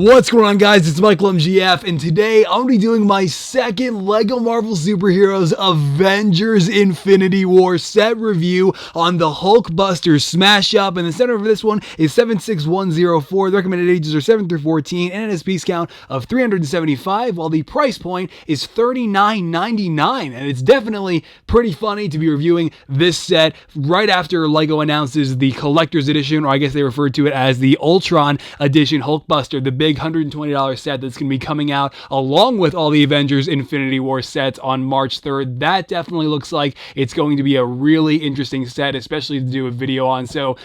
What's going on, guys? It's Michael MGF, and today I'm going to be doing my second LEGO Marvel Superheroes Avengers Infinity War set review on the Hulkbuster Smash-Up, and the center for this one is 76104. The recommended ages are 7 through 14, and it has a piece count of 375, while the price point is $39.99, and it's definitely pretty funny to be reviewing this set right after LEGO announces the Collector's Edition, or I guess they refer to it as the Ultron Edition Hulkbuster, the big $120 set that's going to be coming out along with all the Avengers Infinity War sets on March 3rd. That definitely looks like it's going to be a really interesting set, especially to do a video on. So,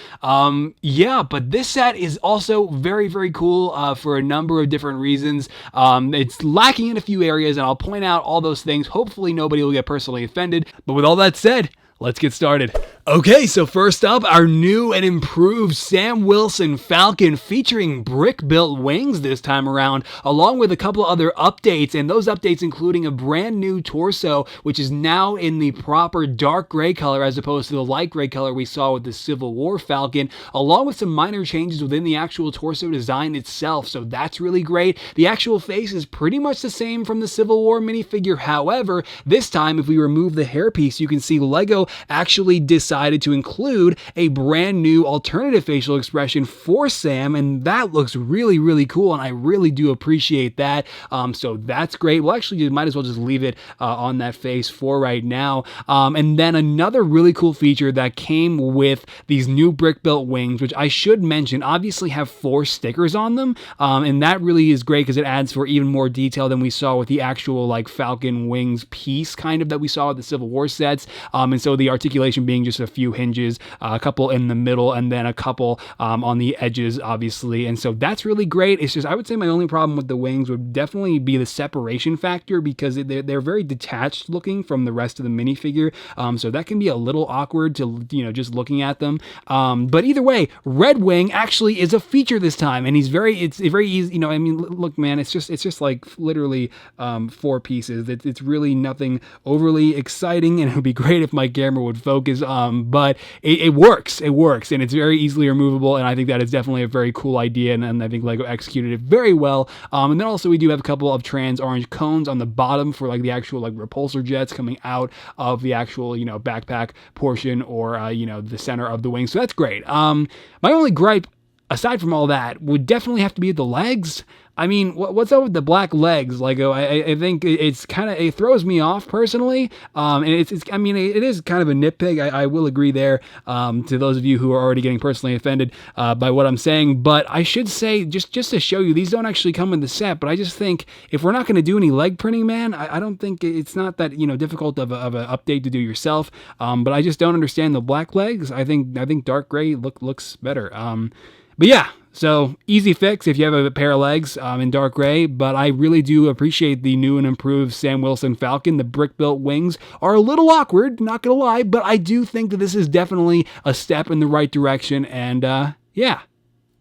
yeah, but this set is also very, very cool for a number of different reasons. It's lacking in a few areas, and I'll point out all those things. Hopefully nobody will get personally offended. But with all that said, let's get started. Okay, so first up, our new and improved Wilson Falcon featuring brick-built wings this time around, along with a couple other updates, and those updates including a brand new torso, which is now in the proper dark gray color as opposed to the light gray color we saw with the Civil War Falcon, along with some minor changes within the actual torso design itself, so that's really great. The actual face is pretty much the same from the Civil War minifigure. However, this time, if we remove the hairpiece, you can see LEGO actually decided to include a brand new alternative facial expression for Sam, and that looks really, really cool, and I really do appreciate that. So that's great. Well, actually, you might as well just leave it on that face for right now. And then another really cool feature that came with these new brick-built wings, which I should mention, obviously have 4 stickers on them, and that really is great because it adds for even more detail than we saw with the actual like Falcon wings piece kind of that we saw with the Civil War sets. And so the articulation being just a few hinges, a couple in the middle, and then a couple on the edges, obviously. And so that's really great. It's just, I would say my only problem with the wings would definitely be the separation factor, because they're very detached looking from the rest of the minifigure. So that can be a little awkward to, just looking at them. But either way, Red Wing actually is a feature this time, and it's very easy. Look, man, it's just like literally 4 pieces. It's really nothing overly exciting, and it would be great if my camera would focus, but it works, and it's very easily removable, and I think that is definitely a very cool idea, and I think LEGO executed it very well. And then also we do have a couple of trans orange cones on the bottom for like the actual like repulsor jets coming out of the actual, backpack portion, or, the center of the wing, so that's great. My only gripe, aside from all that, would definitely have to be the legs. I mean, what's up with the black legs, LEGO? I think it throws me off personally. And it is kind of a nitpick. I will agree there, to those of you who are already getting personally offended by what I'm saying. But I should say, just to show you, these don't actually come in the set. But I just think if we're not going to do any leg printing, man, I don't think it's not that difficult of an update to do yourself. But I just don't understand the black legs. I think dark gray looks better. But yeah. So, easy fix if you have a pair of legs in dark gray, but I really do appreciate the new and improved Wilson Falcon. The brick-built wings are a little awkward, not gonna lie, but I do think that this is definitely a step in the right direction, and yeah.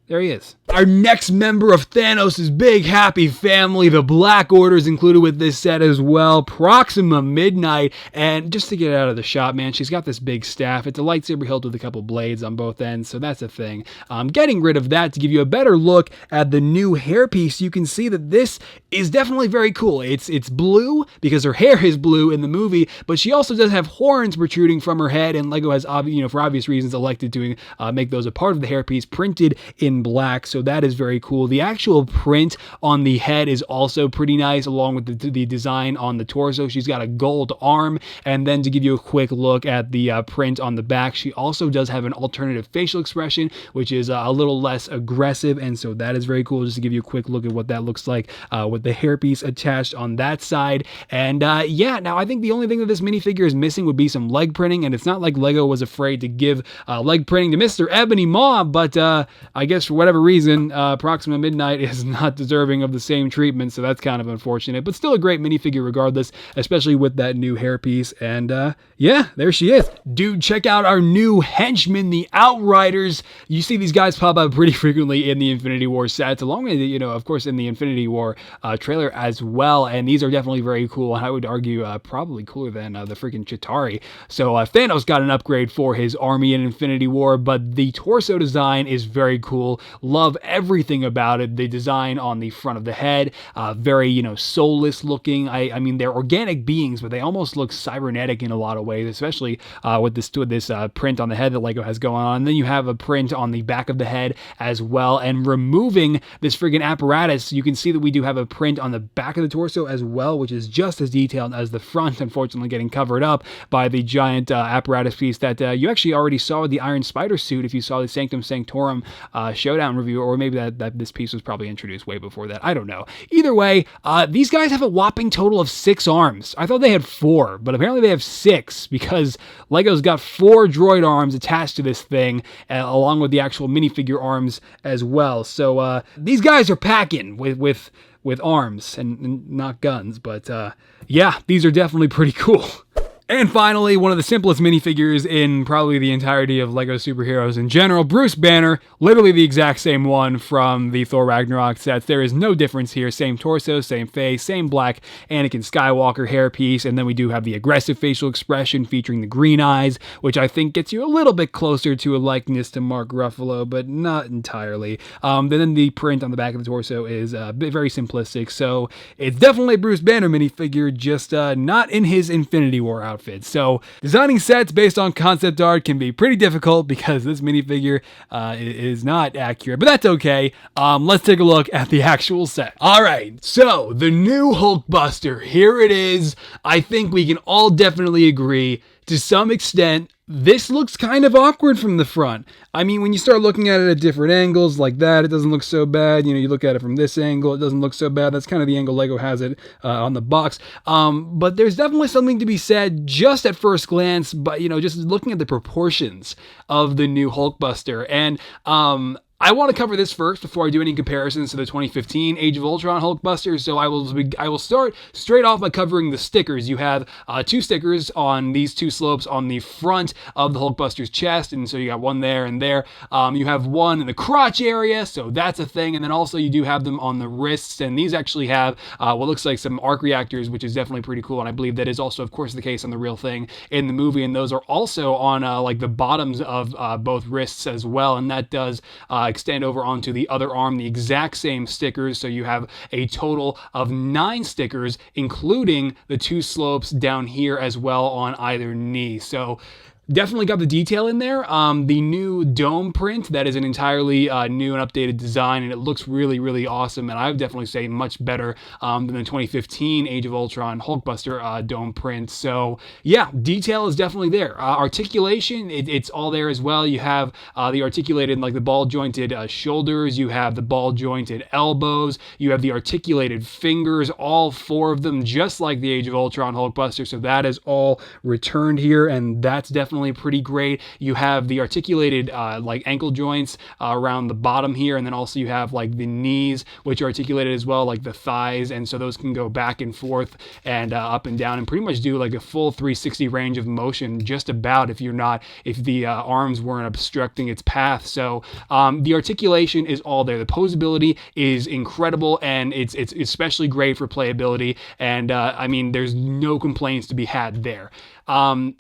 There he is. Our next member of Thanos' big happy family, the Black Order, is included with this set as well. Proxima Midnight, and just to get out of the shot, man, she's got this big staff. It's a lightsaber hilt with a couple blades on both ends, so that's a thing. Getting rid of that to give you a better look at the new hairpiece, you can see that this is definitely very cool. It's blue because her hair is blue in the movie, but she also does have horns protruding from her head, and LEGO has, for obvious reasons, elected to make those a part of the hairpiece, printed in black, so that is very cool. The actual print on the head is also pretty nice, along with the design on the torso. She's got a gold arm, and then to give you a quick look at the print on the back, she also does have an alternative facial expression, which is a little less aggressive, and so that is very cool, just to give you a quick look at what that looks like with the hairpiece attached on that side. And yeah, now I think the only thing that this minifigure is missing would be some leg printing, and it's not like LEGO was afraid to give leg printing to Mr. Ebony Maw, but I guess for whatever reason, Proxima Midnight is not deserving of the same treatment, so that's kind of unfortunate, but still a great minifigure regardless, especially with that new hairpiece. And yeah, there she is. Dude, check out our new Henchmen the Outriders. You see these guys pop up pretty frequently in the Infinity War sets, along with, of course, in the Infinity War trailer as well, and these are definitely very cool, and I would argue probably cooler than the freaking Chitauri. So Thanos got an upgrade for his army in Infinity War, but the torso design is very cool. Love everything about it. The design on the front of the head, very, soulless looking. I mean, they're organic beings, but they almost look cybernetic in a lot of ways, especially with this print on the head that LEGO has going on. And then you have a print on the back of the head as well. And removing this friggin' apparatus, you can see that we do have a print on the back of the torso as well, which is just as detailed as the front, unfortunately getting covered up by the giant apparatus piece that you actually already saw with the Iron Spider suit if you saw the Sanctum Sanctorum showdown review, or maybe that this piece was probably introduced way before that. I don't know. Either way, these guys have a whopping total of 6 arms. I thought they had 4, but apparently they have 6 because LEGO's got 4 droid arms attached to this thing, along with the actual minifigure arms as well. So these guys are packing with arms and not guns, but yeah, these are definitely pretty cool. And finally, one of the simplest minifigures in probably the entirety of LEGO superheroes in general, Bruce Banner, literally the exact same one from the Thor Ragnarok sets. There is no difference here. Same torso, same face, same black Anakin Skywalker hairpiece, and then we do have the aggressive facial expression featuring the green eyes, which I think gets you a little bit closer to a likeness to Mark Ruffalo, but not entirely. Then the print on the back of the torso is very simplistic, so it's definitely a Bruce Banner minifigure, just not in his Infinity War outfit. So designing sets based on concept art can be pretty difficult because this minifigure is not accurate, but that's okay. Let's take a look at the actual set. All right, so the new Hulkbuster, here it is. I think we can all definitely agree to some extent this looks kind of awkward from the front. I mean, when you start looking at it at different angles like that, it doesn't look so bad. You look at it from this angle, it doesn't look so bad. That's kind of the angle LEGO has it on the box. But there's definitely something to be said just at first glance, but, just looking at the proportions of the new Hulkbuster. And, I want to cover this first before I do any comparisons to the 2015 Age of Ultron Hulkbuster, so I will start straight off by covering the stickers. You have 2 stickers on these 2 slopes on the front of the Hulkbuster's chest, and so you got one there and there. You have one in the crotch area, so that's a thing, and then also you do have them on the wrists, and these actually have what looks like some arc reactors, which is definitely pretty cool, and I believe that is also, of course, the case on the real thing in the movie, and those are also on like the bottoms of both wrists as well, and that does extend over onto the other arm, the exact same stickers. So you have a total of 9 stickers, including the 2 slopes down here as well on either knee. So definitely got the detail in there. The new dome print, that is an entirely new and updated design, and it looks really, really awesome, and I would definitely say much better than the 2015 Age of Ultron Hulkbuster dome print. So yeah, detail is definitely there. Articulation, it's all there as well. You have the articulated, like the ball jointed shoulders, you have the ball jointed elbows, you have the articulated fingers, all 4 of them, just like the Age of Ultron Hulkbuster. So that is all returned here, and that's definitely pretty great. You have the articulated like ankle joints around the bottom here, and then also you have like the knees, which are articulated as well, like the thighs, and so those can go back and forth and up and down and pretty much do like a full 360 range of motion, just about, if the arms weren't obstructing its path. So the articulation is all there. The posability is incredible, and it's especially great for playability, and I mean, there's no complaints to be had there.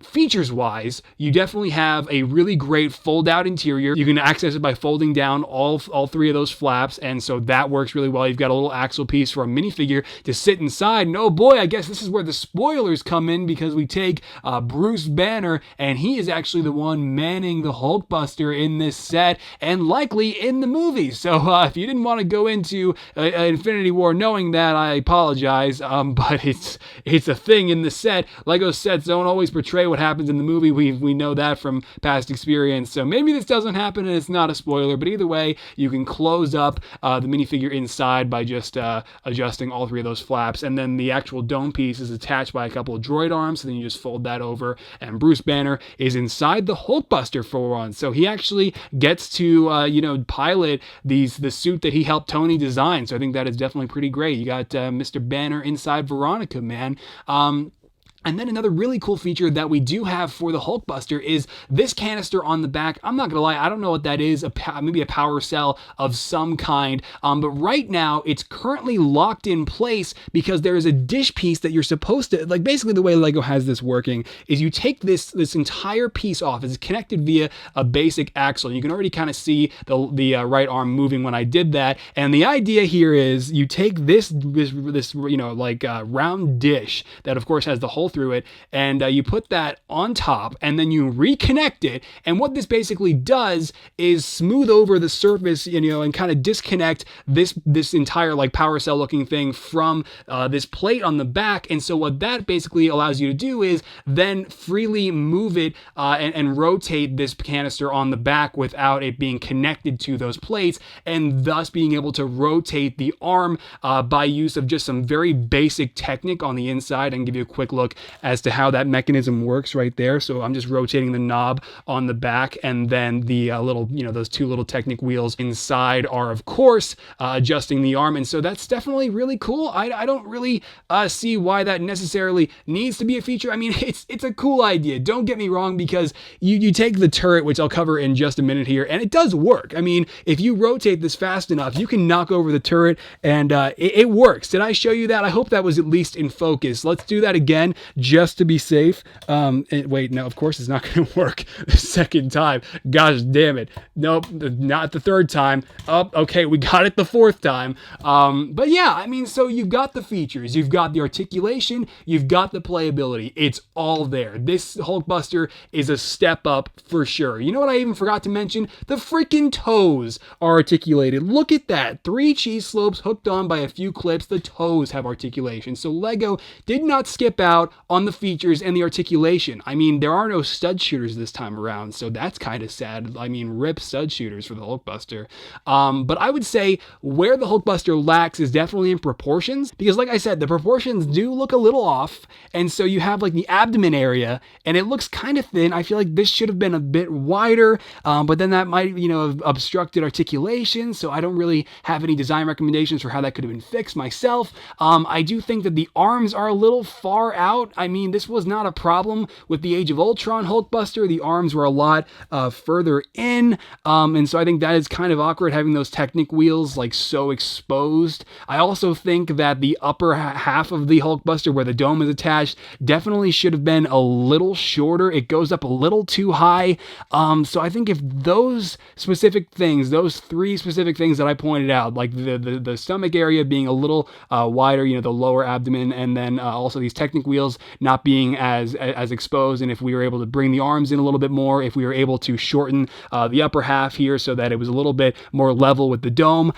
Features wise, you definitely have a really great fold out interior. You can access it by folding down all 3 of those flaps, and so that works really well. You've got a little axle piece for a minifigure to sit inside, and oh boy, I guess this is where the spoilers come in, because we take Bruce Banner, and he is actually the one manning the Hulkbuster in this set, and likely in the movie. So if you didn't want to go into Infinity War knowing that, I apologize, but it's a thing in the set. LEGO sets don't always portray what happens in the movie. We know that from past experience, so maybe this doesn't happen and it's not a spoiler, but either way, you can close up the minifigure inside by just adjusting all 3 of those flaps, and then the actual dome piece is attached by a couple of droid arms, so then you just fold that over, and Bruce Banner is inside the Hulkbuster for once, so he actually gets to pilot the suit that he helped Tony design, so I think that is definitely pretty great. You got Mr. Banner inside Veronica, man. And then another really cool feature that we do have for the Hulkbuster is this canister on the back. I'm not gonna lie, I don't know what that is, maybe a power cell of some kind, but right now it's currently locked in place because there is a dish piece that you're supposed to, like basically the way LEGO has this working is you take this entire piece off. It's connected via a basic axle. You can already kind of see the right arm moving when I did that. And the idea here is you take this you know, like round dish that of course has the hole through it, and you put that on top, and then you reconnect it. And what this basically does is smooth over the surface, you know, and kind of disconnect this entire like power cell looking thing from this plate on the back. And so what that basically allows you to do is then freely move it and rotate this canister on the back without it being connected to those plates, and thus being able to rotate the arm by use of just some very basic technique on the inside. I can give you a quick look as to how that mechanism works right there. So I'm just rotating the knob on the back, and then the little, you know, those two little Technic wheels inside are of course adjusting the arm. And so that's definitely really cool. I don't really see why that necessarily needs to be a feature. I mean, it's a cool idea, don't get me wrong, because you take the turret, which I'll cover in just a minute here, and it does work. I mean, if you rotate this fast enough, you can knock over the turret, and it works. Did I show you that? I hope that was at least in focus. Let's do that again just to be safe. Wait, no, of course it's not going to work the second time. Gosh damn it. Nope, not the third time. Oh, okay, we got it the fourth time. But yeah, I mean, so you've got the features, you've got the articulation, you've got the playability. It's all there. This Hulkbuster is a step up for sure. You know what I even forgot to mention? The freaking toes are articulated. Look at that. 3 cheese slopes hooked on by a few clips. The toes have articulation. So LEGO did not skip out on the features and the articulation. I mean, there are no stud shooters this time around, so that's kind of sad. I mean, rip stud shooters for the Hulkbuster. But I would say where the Hulkbuster lacks is definitely in proportions, because like I said, the proportions do look a little off, and so you have like the abdomen area, and it looks kind of thin. I feel like this should have been a bit wider, but then that might, you know, have obstructed articulation, so I don't really have any design recommendations for how that could have been fixed myself. I do think that the arms are a little far out. I mean, this was not a problem with the Age of Ultron Hulkbuster. The arms were a lot further in, and so I think that is kind of awkward having those Technic wheels like so exposed. I also think that the upper half of the Hulkbuster where the dome is attached definitely should have been a little shorter. It goes up a little too high. So I think if those specific things, those 3 specific things that I pointed out, like the stomach area being a little wider, you know, the lower abdomen, and then also these Technic wheels not being as exposed, and if we were able to bring the arms in a little bit more, if we were able to shorten the upper half here so that it was a little bit more level with the dome,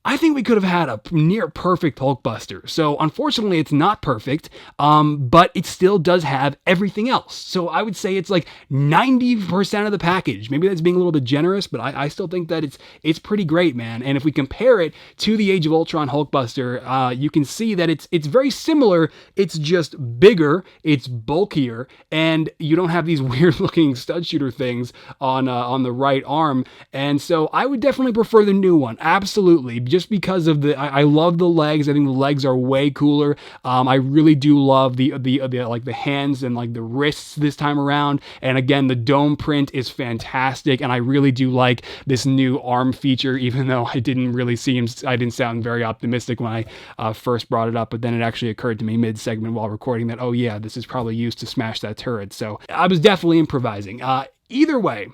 I think we could have had a near perfect Hulkbuster. So unfortunately it's not perfect, but it still does have everything else. So I would say it's like 90% of the package. Maybe that's being a little bit generous, but I still think that it's pretty great, man. And if we compare it to the Age of Ultron Hulkbuster, you can see that it's very similar. It's just bigger, it's bulkier, and you don't have these weird looking stud shooter things on the right arm. And so I would definitely prefer the new one. Absolutely. Just because of I love the legs. I think the legs are way cooler. I really do love the like the hands and like the wrists this time around. And again, the dome print is fantastic. And I really do like this new arm feature, even though I didn't sound very optimistic when I first brought it up. But then it actually occurred to me mid-segment while recording that, oh yeah, this is probably used to smash that turret. So I was definitely improvising. Either way,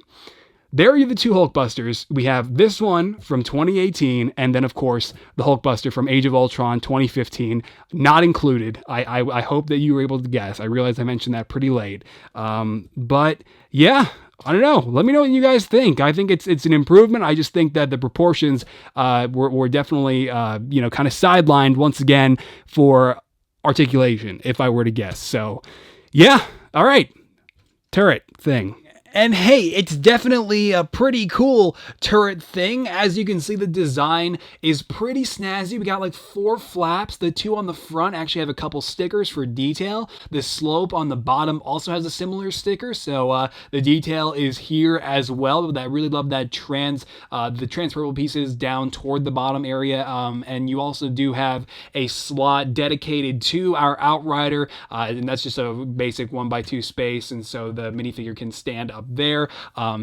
there are the 2 Hulkbusters. We have this one from 2018, and then, of course, the Hulkbuster from Age of Ultron 2015, not included. I hope that you were able to guess. I realize I mentioned that pretty late. But, yeah, I don't know. Let me know what you guys think. I think it's an improvement. I just think that the proportions were definitely, you know, kind of sidelined once again for articulation, if I were to guess. So, yeah, all right. Turret thing. And hey, it's definitely a pretty cool turret thing. As you can see, the design is pretty snazzy. We got like 4 flaps. The 2 on the front actually have a couple stickers for detail. The slope on the bottom also has a similar sticker, so the detail is here as well. But I really love that the transferable pieces down toward the bottom area. And you also do have a slot dedicated to our Outrider, and that's just a basic 1x2 space, and so the minifigure can stand up there,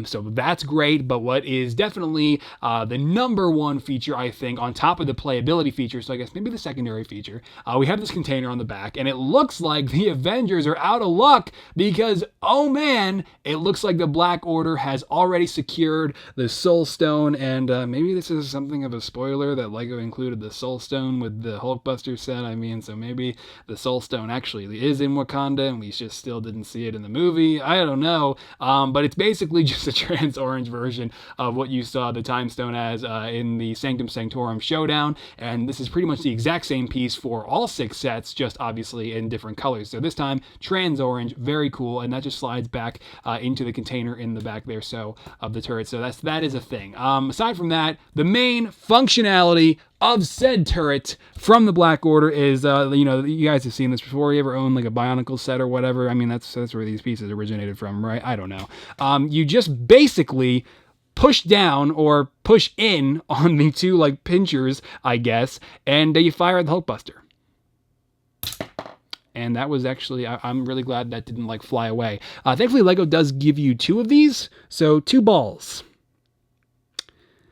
so that's great. But what is definitely the number one feature, I think, on top of the playability feature, so I guess maybe the secondary feature, we have this container on the back, and it looks like the Avengers are out of luck because, oh man, it looks like the Black Order has already secured the Soul Stone, and maybe this is something of a spoiler that LEGO included the Soul Stone with the Hulkbuster set. I mean, so maybe the Soul Stone actually is in Wakanda, and we just still didn't see it in the movie. I don't know. But it's basically just a trans-orange version of what you saw the Time Stone as in the Sanctum Sanctorum Showdown, and this is pretty much the exact same piece for all 6 sets, just obviously in different colors. So this time, trans-orange, very cool, and that just slides back into the container in the back there, so of the turret. So that is a thing. Aside from that, the main functionality of said turret from the Black Order is, you guys have seen this before. You ever own like a Bionicle set or whatever? I mean, that's where these pieces originated from, right? I don't know. You just basically push down or push in on the 2 like pinchers, I guess, and you fire at the Hulkbuster. And that was actually, I'm really glad that didn't like fly away. Thankfully, LEGO does give you 2 of these, so 2 balls.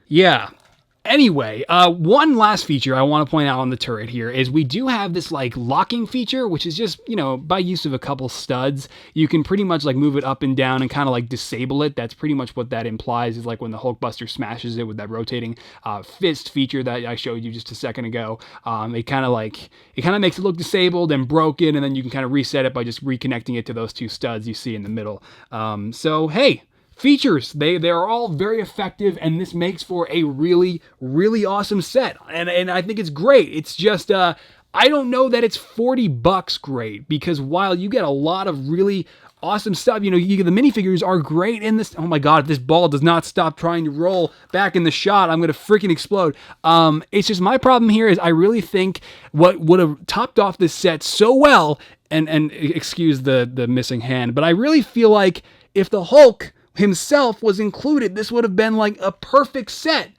Yeah. Anyway, one last feature I want to point out on the turret here is we do have this like locking feature, which is just, by use of a couple studs, you can pretty much like move it up and down and kind of like disable it. That's pretty much what that implies, is like when the Hulkbuster smashes it with that rotating fist feature that I showed you just a second ago. It kind of makes it look disabled and broken, and then you can kind of reset it by just reconnecting it to those 2 studs you see in the middle. So hey, features, they are all very effective, and this makes for a really, really awesome set, and I think it's great. It's just I don't know that it's $40 great, because while you get a lot of really awesome stuff, the minifigures are great in this. Oh my god, if this ball does not stop trying to roll back in the shot, I'm gonna freaking explode. It's just, my problem here is I really think what would have topped off this set so well, and excuse the missing hand, but I really feel like if the Hulk himself was included, this would have been like a perfect set,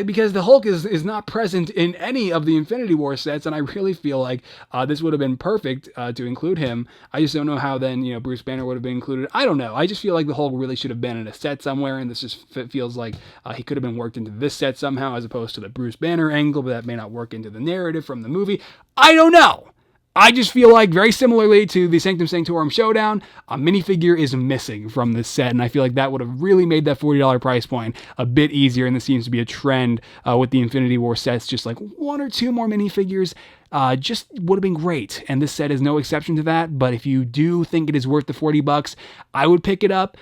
because the Hulk is not present in any of the Infinity War sets, and I really feel like this would have been perfect to include him. I just don't know how then Bruce Banner would have been included. I don't know. I just feel like the Hulk really should have been in a set somewhere, and this just feels like he could have been worked into this set somehow as opposed to the Bruce Banner angle, but that may not work into the narrative from the movie. I don't know. I just feel like, very similarly to the Sanctum Sanctorum Showdown, a minifigure is missing from this set, and I feel like that would have really made that $40 price point a bit easier, and this seems to be a trend with the Infinity War sets, just like 1 or 2 more minifigures. Just would have been great, and this set is no exception to that. But if you do think it is worth the $40, I would pick it up.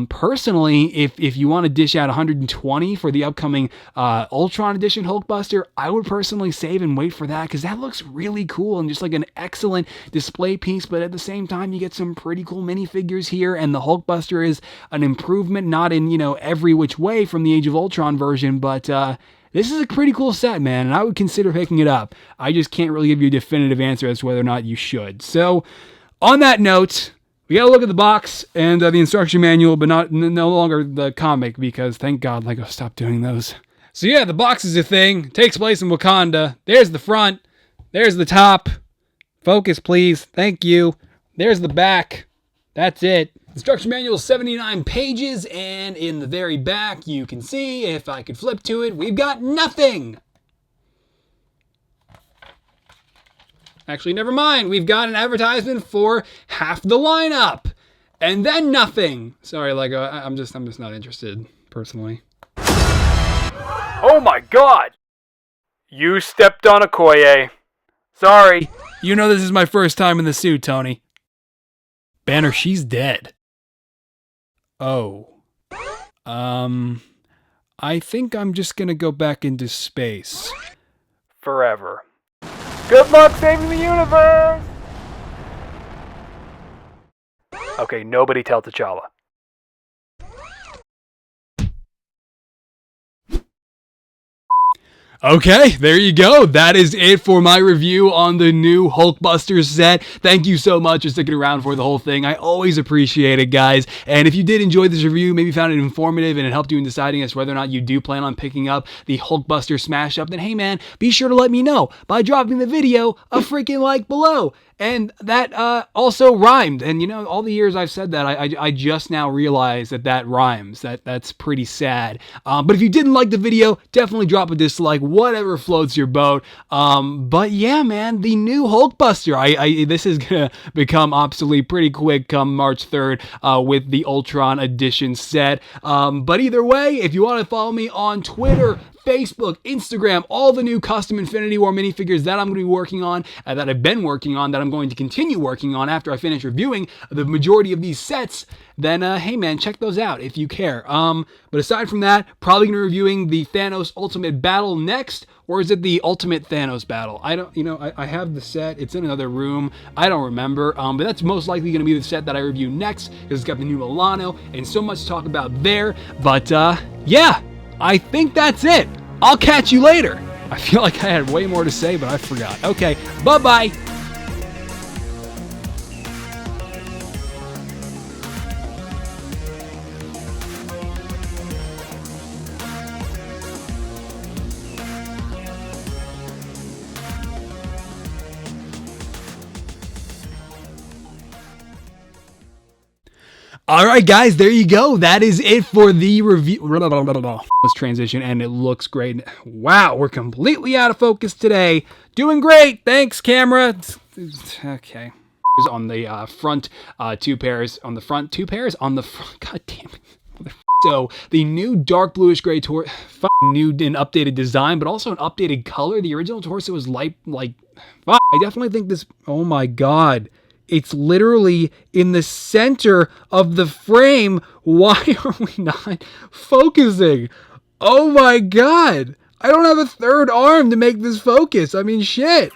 Personally, if you want to dish out $120 for the upcoming Ultron Edition Hulkbuster, I would personally save and wait for that, because that looks really cool and just like an excellent display piece. But at the same time, you get some pretty cool minifigures here, and the Hulkbuster is an improvement, not in every which way from the Age of Ultron version, but this is a pretty cool set, man, and I would consider picking it up. I just can't really give you a definitive answer as to whether or not you should. So, on that note, we gotta look at the box and the instruction manual, but no longer the comic, because thank God LEGO stopped doing those. So yeah, the box is a thing. It takes place in Wakanda. There's the front. There's the top. Focus, please. Thank you. There's the back. That's it. Instruction manual is 79 pages, and in the very back, you can see, if I could flip to it, we've got nothing. Actually, never mind. We've got an advertisement for half the lineup, and then nothing. Sorry, LEGO. I'm just not interested, personally. Oh my God! You stepped on a Koye. Sorry. This is my first time in the suit, Tony. Banner, she's dead. Oh. I think I'm just gonna go back into space. Forever. Good luck saving the universe! Okay, nobody tell T'Challa. Okay, there you go. That is it for my review on the new Hulkbuster set. Thank you so much for sticking around for the whole thing. I always appreciate it, guys. And if you did enjoy this review, maybe found it informative and it helped you in deciding as whether or not you do plan on picking up the Hulkbuster Smash-Up, then hey man, be sure to let me know by dropping the video a freaking like below. And that also rhymed. And you know, all the years I've said that, I just now realized that rhymes. That's pretty sad. But if you didn't like the video, definitely drop a dislike, whatever floats your boat. But yeah, man, the new Hulkbuster. This is gonna become obsolete pretty quick come March 3rd with the Ultron edition set. But either way, if you want to follow me on Twitter, Facebook, Instagram, all the new custom Infinity War minifigures that I'm going to be working on, that I've been working on, that I'm going to continue working on after I finish reviewing the majority of these sets, then hey man, check those out if you care. But aside from that, probably going to be reviewing the Thanos Ultimate Battle next, or is it the Ultimate Thanos Battle? I don't, I have the set, it's in another room, I don't remember, but that's most likely going to be the set that I review next, because it's got the new Milano, and so much to talk about there. But yeah, I think that's it. I'll catch you later. I feel like I had way more to say, but I forgot. Okay, bye-bye. Alright guys, there you go. That is it for the review. Let's transition and it looks great. Wow, we're completely out of focus today. Doing great. Thanks, camera. Okay. On the front two pairs. On the front two pairs? On the front. God damn it. So the new dark bluish gray torso, new and updated design, but also an updated color. The original torso was light, I definitely think this, oh my god. It's literally in the center of the frame. Why are we not focusing? Oh my god. I don't have a third arm to make this focus. I mean, shit.